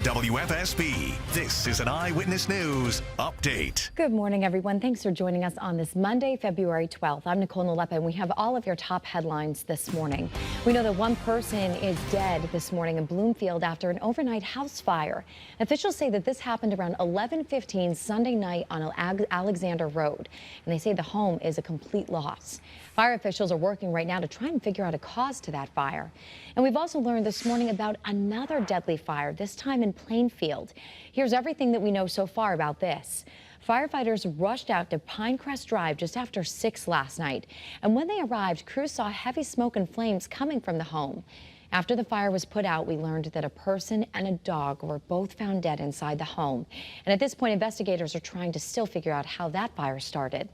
WFSB, this is an Eyewitness News update. Good morning, everyone. Thanks for joining us on this Monday, February 12th. I'm Nicole, Nalepa, and we have all of your top headlines this morning. We know that one person is dead this morning in Bloomfield after an overnight house fire. Officials say that this happened around 11:15 Sunday night on Alexander Road, and they say the home is a complete loss. Fire officials are working right now to try and figure out a cause to that fire. And we've also learned this morning about another deadly fire, this time in Plainfield. Here's everything that we know so far about this. Firefighters rushed out to Pinecrest Drive just after 6 last night. And when they arrived, crews saw heavy smoke and flames coming from the home. After the fire was put out, we learned that a person and a dog were both found dead inside the home. And at this point, investigators are trying to still figure out how that fire started.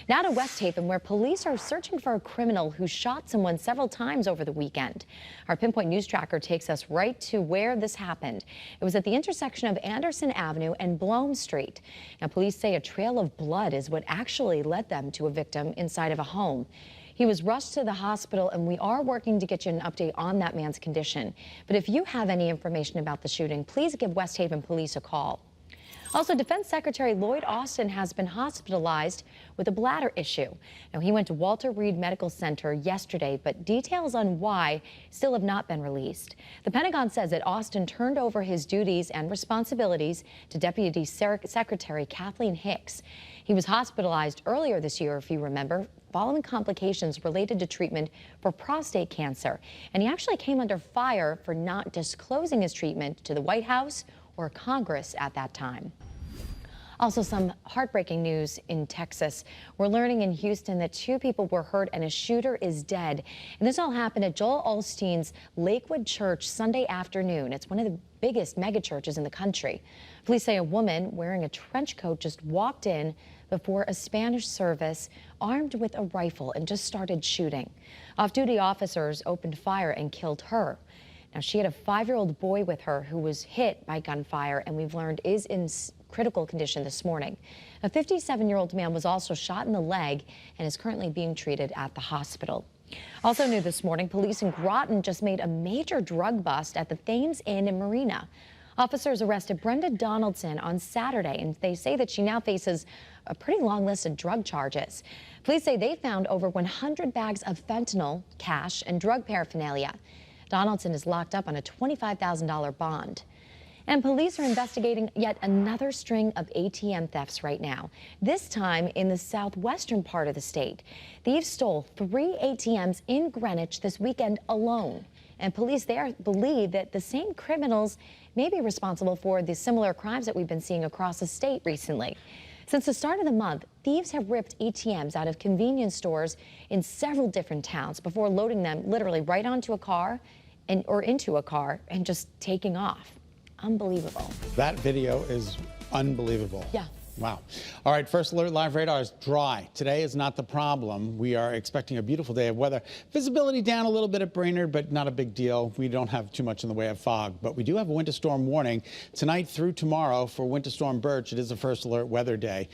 Now to West Haven, where police are searching for a criminal who shot someone several times over the weekend. Our Pinpoint News Tracker takes us right to where this happened. It was at the intersection of Anderson Avenue and Blome Street. Now, police say a trail of blood is what actually led them to a victim inside of a home. He was rushed to the hospital, and we are working to get you an update on that man's condition. But if you have any information about the shooting, please give West Haven Police a call. Also, Defense Secretary Lloyd Austin has been hospitalized with a bladder issue. Now, he went to Walter Reed Medical Center yesterday, but details on why still have not been released. The Pentagon says that Austin turned over his duties and responsibilities to Deputy Secretary Kathleen Hicks. He was hospitalized earlier this year, if you remember, following complications related to treatment for prostate cancer. And he actually came under fire for not disclosing his treatment to the White House or Congress at that time. Also, some heartbreaking news in Texas. We're learning in Houston that 2 people were hurt and a shooter is dead. And this all happened at Joel Osteen's Lakewood Church Sunday afternoon. It's one of the biggest megachurches in the country. Police say a woman wearing a trench coat just walked in before a Spanish service armed with a rifle and just started shooting. Off-duty officers opened fire and killed her. Now, she had a 5-year-old boy with her who was hit by gunfire and we've learned is in critical condition this morning. A 57-year-old man was also shot in the leg and is currently being treated at the hospital. Also new this morning, police in Groton just made a major drug bust at the Thames Inn and Marina. Officers arrested Brenda Donaldson on Saturday, and they say that she now faces a pretty long list of drug charges. Police say they found over 100 bags of fentanyl, cash, and drug paraphernalia. Donaldson is locked up on a $25,000 bond. And police are investigating yet another string of ATM thefts right now, this time in the southwestern part of the state. Thieves stole 3 ATMs in Greenwich this weekend alone. And police there believe that the same criminals may be responsible for the similar crimes that we've been seeing across the state recently. Since the start of the month, thieves have ripped ATMs out of convenience stores in several different towns before loading them literally right onto a car or into a car and just taking off. Unbelievable. That video is unbelievable. Yeah. Wow. All right, first alert live radar is dry. Today is not the problem. We are expecting a beautiful day of weather. Visibility down a little bit at Brainerd, but not a big deal. We don't have too much in the way of fog, but we do have a winter storm warning tonight through tomorrow for Winter Storm Birch. It is a first alert weather day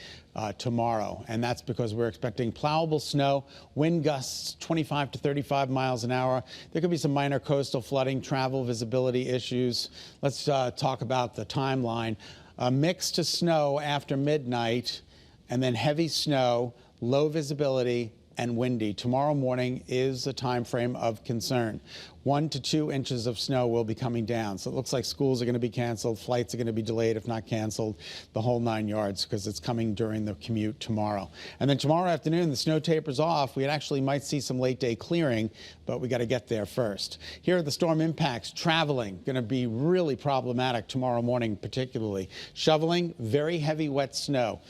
tomorrow, and that's because we're expecting plowable snow, wind gusts 25 to 35 miles an hour. There could be some minor coastal flooding, travel visibility issues. Let's talk about the timeline. A mix to snow after midnight, and then heavy snow, low visibility, and windy. Tomorrow morning is a time frame of concern. 1 to 2 inches of snow will be coming down. So it looks like schools are going to be canceled, flights are going to be delayed, if not canceled, the whole 9 yards, because it's coming during the commute tomorrow. And then tomorrow afternoon, the snow tapers off. We actually might see some late day clearing, but we got to get there first. Here are the storm impacts. Traveling going to be really problematic tomorrow morning, particularly. Shoveling, very heavy wet snow.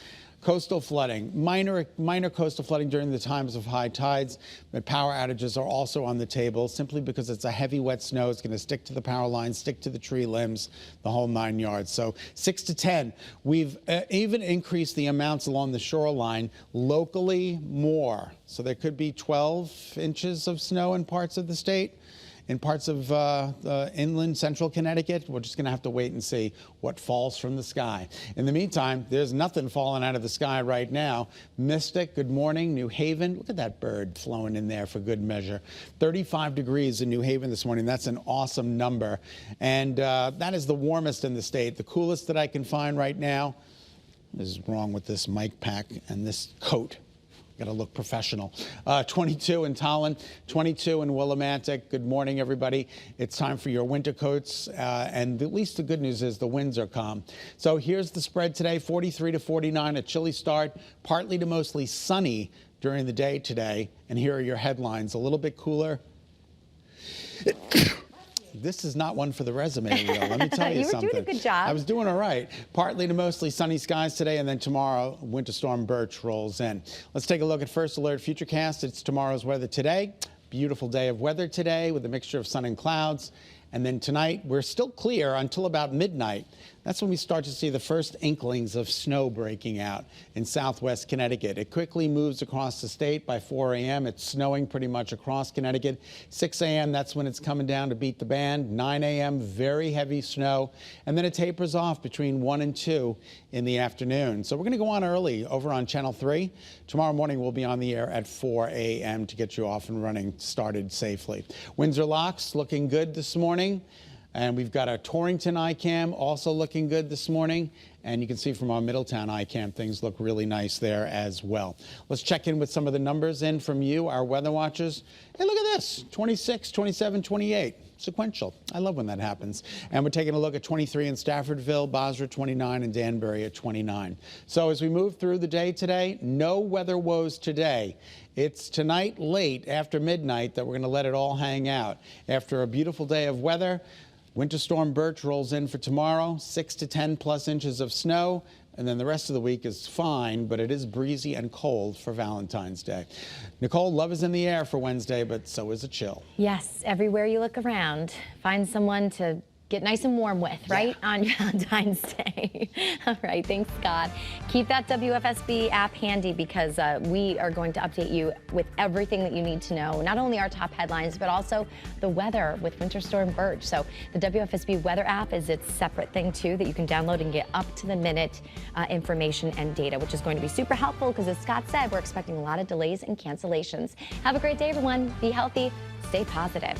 Coastal flooding, minor coastal flooding during the times of high tides, but power outages are also on the table simply because it's a heavy wet snow. It's going to stick to the power lines, stick to the tree limbs, the whole 9 yards. So 6 to 10. We've even increased the amounts along the shoreline locally more. So there could be 12 inches of snow in parts of the state. in parts of inland central Connecticut. We're just going to have to wait and see what falls from the sky. In the meantime, there's nothing falling out of the sky right now. Mystic, good morning. New Haven, look at that bird flowing in there for good measure. 35 degrees in New Haven this morning. That's an awesome number. And that is the warmest in the state. The coolest that I can find right now. What is wrong with this mic pack and this coat? Got to look professional. 22 in Tallinn, 22 in Willimantic. Good morning, everybody. It's time for your winter coats, and at least the good news is the winds are calm. So here's the spread today: 43 to 49, a chilly start, partly to mostly sunny during the day today. And here are your headlines: a little bit cooler. This is not one for the resume reel. Let me tell you something. You were doing a good job. I was doing all right. Partly to mostly sunny skies today, and then tomorrow, Winter Storm Birch rolls in. Let's take a look at First Alert Futurecast. It's tomorrow's weather today. Beautiful day of weather today with a mixture of sun and clouds. And then tonight, we're still clear until about midnight. That's when we start to see the first inklings of snow breaking out in southwest Connecticut. It quickly moves across the state. By 4 a.m., it's snowing pretty much across Connecticut. 6 a.m., that's when it's coming down to beat the band. 9 a.m., very heavy snow. And then it tapers off between 1 and 2 in the afternoon. So we're going to go on early over on Channel 3. Tomorrow morning, we'll be on the air at 4 a.m. to get you off and running, started safely. Windsor Locks looking good this morning. And we've got our Torrington iCam also looking good this morning. And you can see from our Middletown iCam, things look really nice there as well. Let's check in with some of the numbers in from you, our weather watchers. Hey, look at this, 26, 27, 28. Sequential. I love when that happens. And we're taking a look at 23 in Staffordville, Basra 29, and Danbury at 29. So as we move through the day today, no weather woes today. It's tonight late after midnight that we're going to let it all hang out. After a beautiful day of weather, Winter Storm Birch rolls in for tomorrow, 6 to 10 plus inches of snow. And then the rest of the week is fine, but it is breezy and cold for Valentine's Day. Nicole, love is in the air for Wednesday, but so is a chill. Yes, everywhere you look around, find someone to get nice and warm with, right? Yeah. On Valentine's Day. All right, thanks, Scott. Keep that WFSB app handy because we are going to update you with everything that you need to know. Not only our top headlines, but also the weather with Winter Storm Birch. So the WFSB weather app is its separate thing too that you can download and get up to the minute information and data, which is going to be super helpful because as Scott said, we're expecting a lot of delays and cancellations. Have a great day, everyone. Be healthy, stay positive.